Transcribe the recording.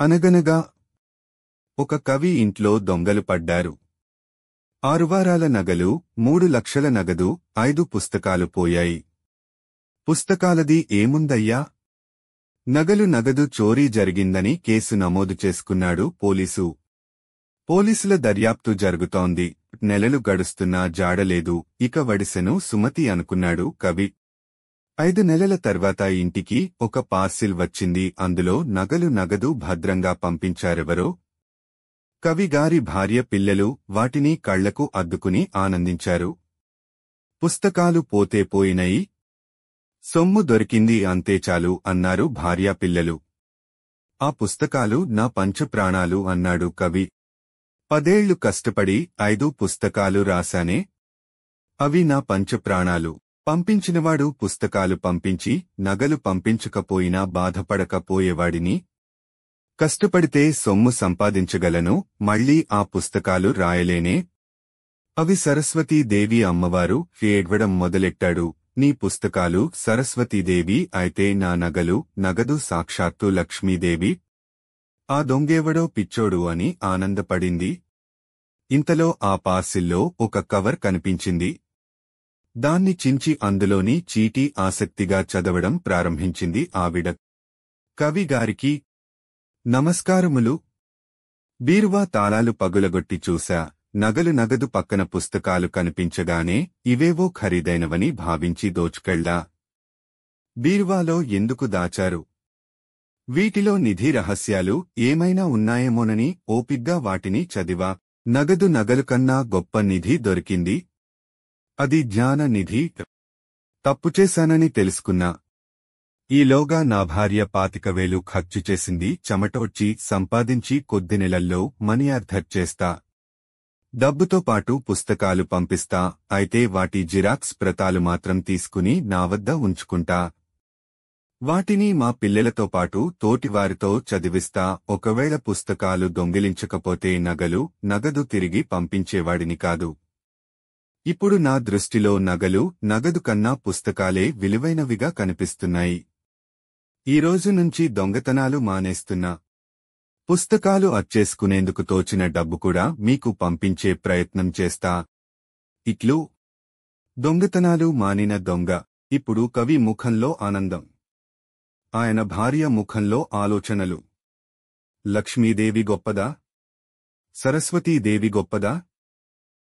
అనగనగా ఒక కవి ఇంట్లో దొంగలు పడ్డారు. 6 వారాల నగలు, 3 లక్షల నగదు, 5 పుస్తకాలు పోయాయి. పుస్తకాలది ఏముందయ్యా? నగదు చోరీ జరిగిందని కేసు నమోదు చేసుకున్నాడు పోలీసు. పోలీసుల దర్యాప్తు జరుగుతోంది. నెలలు గడుస్తున్నా జాడలేదు. ఇక వడిసెను సుమతి అనుకున్నాడు కవి. 5 నెలల తర్వాత ఇంటికి ఒక పార్సిల్ వచ్చింది. అందులో నగదు భద్రంగా పంపించారెవరో. కవిగారి భార్య పిల్లలు వాటిని కళ్లకు అద్దుకుని ఆనందించారు. పుస్తకాలు పోతే పోయినయి, సొమ్ము దొరికింది అంతే చాలు అన్నారు భార్యా పిల్లలు. ఆ పుస్తకాలు నా పంచప్రాణాలు అన్నాడు కవి. 10 ఏళ్లు కష్టపడి 5 పుస్తకాలు రాశానే, అవి నా పంచప్రాణాలు. పంపించినవాడు పుస్తకాలు పంపించి నగలు పంపించకపోయినా బాధపడకపోయేవాడిని. కష్టపడితే సొమ్ము సంపాదించగలను, మళ్లీ ఆ పుస్తకాలు రాయలేనే. అవి సరస్వతీదేవి అమ్మవారు. ఏడ్వడం మొదలెట్టాడు. నీ పుస్తకాలు సరస్వతీదేవి అయితే నా నగదు సాక్షాత్తు లక్ష్మీదేవి. ఆ దొంగేవడో పిచ్చోడు అని ఆనందపడింది. ఇంతలో ఆ పార్సిల్లో ఒక కవర్ కనిపించింది. దాన్ని చించి అందులోని చీటీ ఆసక్తిగా చదవడం ప్రారంభించింది ఆవిడ. కవిగారికి నమస్కారములు. బీరువా తాళాలు పగులగొట్టి చూశా. నగదు పక్కన పుస్తకాలు కనిపించగానే ఇవేవో ఖరీదైనవని భావించి దోచుకెళ్లా. బీరువాలో ఎందుకు దాచారు? వీటిలో నిధి రహస్యాలు ఏమైనా ఉన్నాయేమోనని ఓపిగ్గా వాటిని చదివా. నగలు కన్నా గొప్ప నిధి దొరికింది. అది జ్ఞాన నిధి. తప్పుచేశానని తెలుసుకున్నా. ఈలోగా నా భార్య 25,000 ఖర్చు చేసింది. చెమటోడ్చి సంపాదించి కొద్ది నెలల్లో మనీ ఆర్డర్ చేస్తా. డబ్బుతో పాటు పుస్తకాలు పంపిస్తా. అయితే వాటి జిరాక్స్ ప్రతాలు మాత్రం తీసుకుని నా వద్ద ఉంచుకుంటా. వాటిని మా పిల్లలతో పాటు తోటివారితో చదివిస్తా. ఒకవేళ పుస్తకాలు దొంగిలించకపోతే నగదు తిరిగి పంపించేవాడిని కాదు. ఇప్పుడు నా దృష్టిలో నగదు కన్నా పుస్తకాలే విలువైనవిగా కనిపిస్తున్నాయి. ఈ రోజు నుంచి దొంగతనాలు మానేస్తున్నా. పుస్తకాలు అచ్చేసుకునేందుకు తోచిన డబ్బు కూడా మీకు పంపించే ప్రయత్నం చేస్తా. ఇట్లు దొంగతనాలు మానిన దొంగ. ఇప్పుడు కవి ముఖంలో ఆనందం, ఆయన భార్య ముఖంలో ఆలోచనలు. లక్ష్మీదేవి గొప్పదా? సరస్వతీదేవి గొప్పదా?